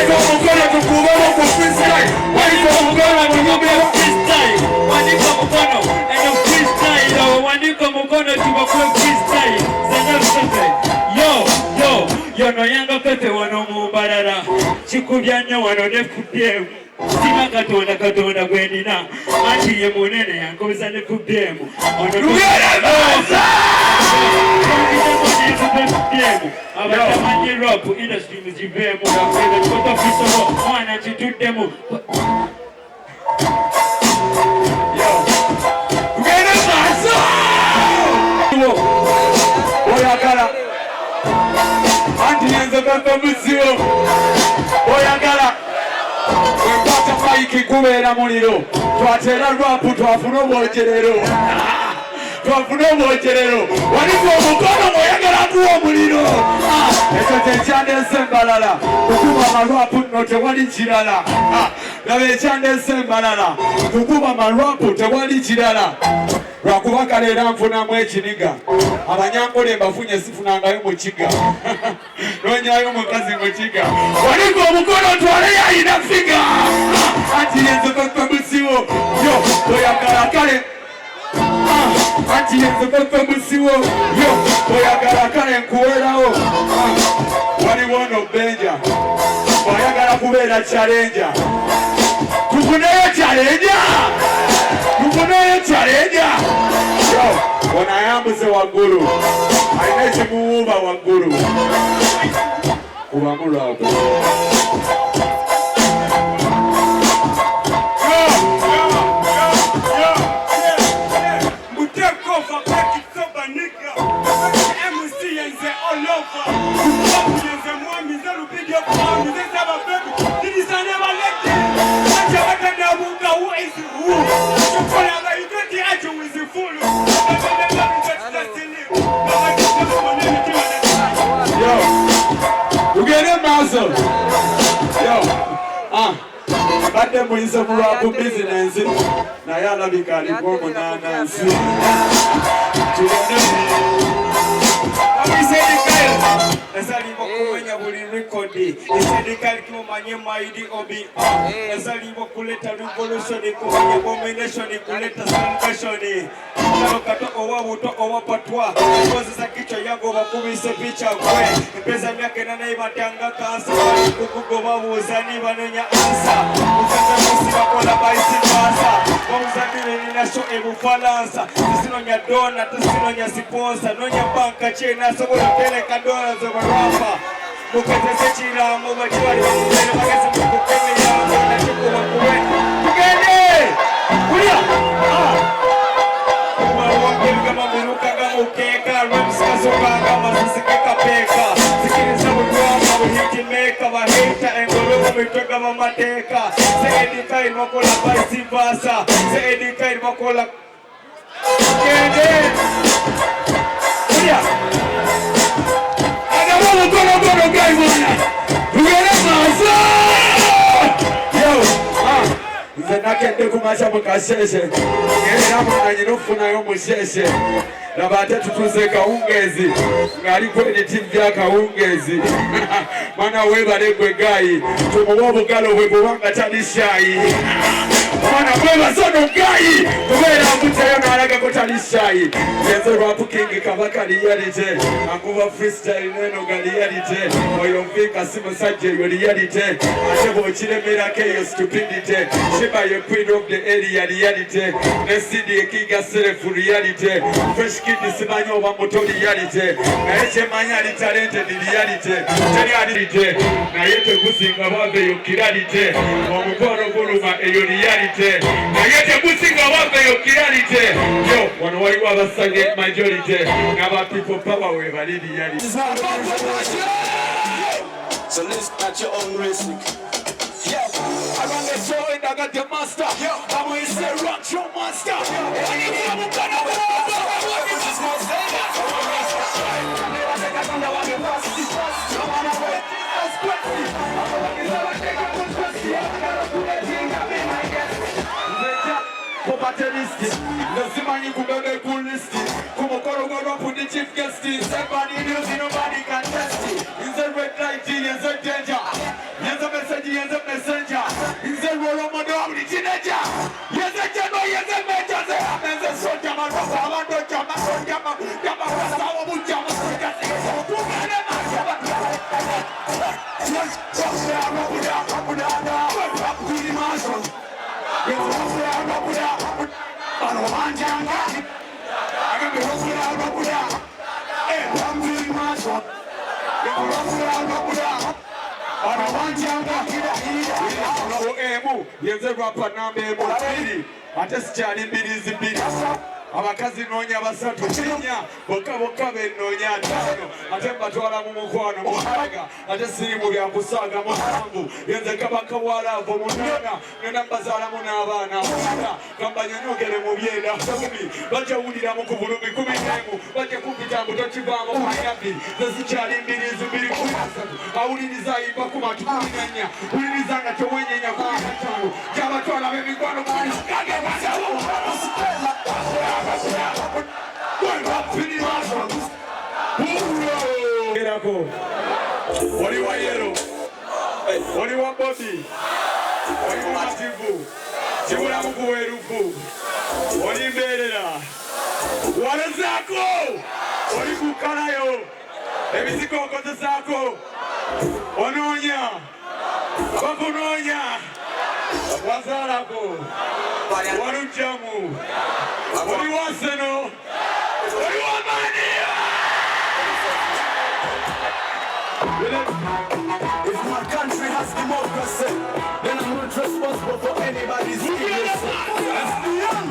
Waniko mkono tukubeba kwa freestyle. Waniko mkono tukubeba freestyle. Waniko mkono and freestyle. Waniko mkono tukubeba freestyle. Zana Feffe. Yo no yanga Feffe wano Mbarara. Chikubyanya wano ne FPM. Sima katonda gwenina. Anti ye munene yankoza ne FPM. Lugera Basa! Abatamanye rap industry muzivemu. Koto fiso mwana chitutemu. Lugera Basa! Oyagala. Anti yenze Feffe Busi. Oyagala. Wepata maiki kubeera muliro. Twatera rwapu twafuna obwogerero. Twafuna obwogerero. Waniko omukono oyagala kuwa omuliro. Ekyo kyekyandese Mbarara. Kukuba amalwapu nno tewali kirala. Laba ekyandese Mbarara. Kukuba amalwapu tewali kirala. Lwakuba kale era nfunamu ekiniga. Abanyankole mbafunye sifunangayo mu kiga. Nonyayo omukazi mu kiga. Waniko omukono twale yayina figa. Anti yenze Feffe Busi wo. Yo oyagala kale. Anti yenze Feffe Busi wo. Yo oyagala kale nkuweerawo. Waliwo ono Benja. Oyagala kubeera challenger. Tufuneyo challenger. Tufuneyo challenger. Yo ono ayambuze waggulu. Alina ekimuwuuba waggulu. Kubamu lwako. Badde muyise mu lwaku bizinensi naye alabika aliko omunanansi. Ezaliwo kumenya buli rekodi. Eserikali kumanye maidi obi. Ezaliwo kuleta revolution, kumanye domination, kuleta salvation. Kato owa wuto owa patwa. Kozesa kichwa yango bakubise picha kwe. Pesa myake nana ibatanga kansa. Kukugo babuzani banonya ansa. Ukata musi bakola baisi basa. Wamuzanire nina show ebufalansa. Tisinonya dona, tisinonya sponsor. Nonya banka chena sobola peleka dola zoba rapa. Mukatese chiramu bachwari bakubere bageze mukukeme yango na chuko bakuwe. Tugende! Kulia! Kama miruka kama ukeka, raps kasoka kama sisikeka peka. Sikiliza mkwama buhiti meka, wahita engolo mitoka mamateka. Seedika ilmakola vice versa. Seedika ilmakola kende. Kulia! Agamu mkono gai mwana. Ugere maza! Yo! Nze nakende kumasha mukasheshe. Ngeri namuna nyinufuna yo musheshe. Laba ate tutuze kawungezi. Ngali kwenye timu ya kawungezi. Mana webale gwe gayi. Tumuwa obugalo bwebubanga talishayi. Mana bweba sono gayi. Kubera mbuteyo nalagako talishayi. Yenze rap king kabaka reality. Akuba freestyle neno ga reality. Oyo mfika si musajja yo reality. Ate bw'okiremera keyo stupidity. Shiba ye queen of the area reality. Nesidi ekiga self reality. Fresh kid simanyi oba muto reality. Naye kyemanya ali talented reality. Teri reality. Naye tegusinga babeyo kirality. Omukono guluma eyo reality. Naye tegusinga babeyo kirality. Yo, wano waliwo abasajja majority. Ngaba people power we bali reality. So listen at your own risk. I run the show and I got the master. I'm going to say rock show master. Lazima kubebe kulisti. Kumokoro goro put chief guest in. Somebody knows nobody can test it. In the red light, in the danger. Yenze rapa namba emu mbiri ate sikyali mbirizi bbiri abakazi noonya basatu kinya bokka bennoonya ataano ate mbatwala mu mukwano mukaaga ate siri mu byakusaaga musanvu yenze kabaka bwalaavu munaana nena mbazaalamu n'abaana abaana kambanyanyogere mu byenda kumi bajawulira mu ku bulumi 11 bajja kumpita mbu tokivaamu kumayabbi ze sikyali mbirizi bbiri 13 awuliriza ayimba ku matu 14 wuliriza nga tewenyenya 15 gyabatwala b'emikwano Oli wa yero, oli wa bobi, oli wa mativu, kibula mukuwerufu, oli mberera, walezaako, oli kukalayo, ebiziko okozesaako, onoonya, bakunoonya, wazaalako, walujjamu, oli wa seno, oli wa maniya. If my country has democracy, then I'm not responsible for anybody's illness. That's the young.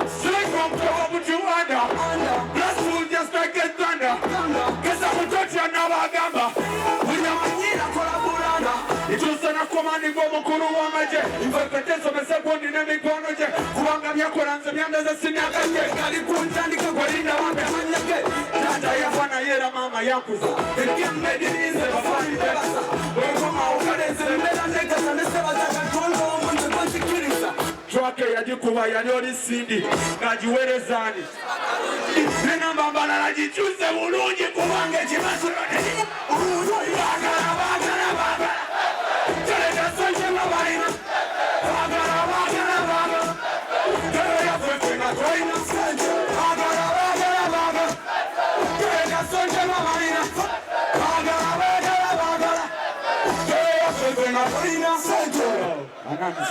Straight from Kawabu to Uganda. Bless you just like a thunder. Guess I'm a touch and now I gamba. Munyankore kolaburana. Itusana komandi gomo kuru wa maje. Impeteso mesekondi na mikono je. Kuanga myakora nze myandeze simyaka je. Kali kuntandika kwa linda wambe manyake. Tata ya fana yera mama yakuza. Medinize bafani bebasa. Wekoma ukadenze mbela negasa neseba zaka tondo omuntu konsikiriza. Twake yajikuba yalioli sindi. Najiwerezani. Nena mbambala najichuze bulungi kubange chimasurone. Bagala bagala bagala. Toleka sonje mabaina. Bagala bagala bagala. Toleka Feffe na toina. Bagala bagala bagala. Toleka sonje mabaina. Bagala bagala bagala. Toleka Feffe na toina. Anani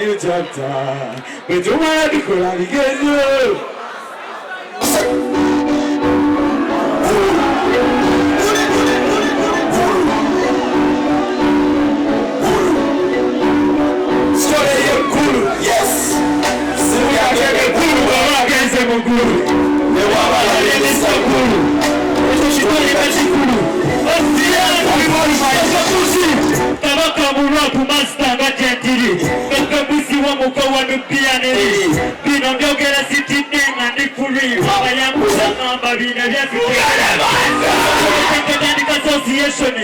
New chapter. But you want to go and get you. Yes. We are getting good, but against the good. The Waba is the good. It's a good. But the end, we want to Bussi. Tabaka Master Gentili. Busi wa mukawa nupianeri. Bino ndogera city nenga nikuri. Baba yangu sangamba bina vya association.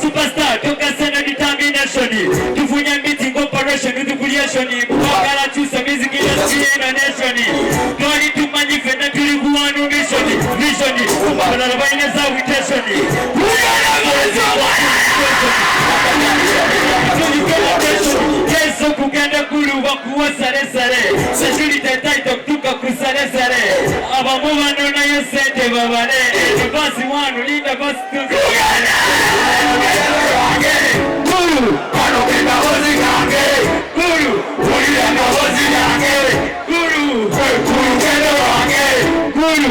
Superstar toka sena determination. Tufunya meeting operation with creation. Mukagala chusa music industry na nation. Going to manifest tulikuwa mission. Vision. Mbarara Based Rapper. Yesu kugenda kuluba kuwa sare sare. Security title kutuka kusare sare. Abamuba nona yosente babale. Basi wanu linda basi tuzo. Kulu panokenda hozi kange. Kulu ulenda hozi kange. Kulu kulu kendo wange. Kulu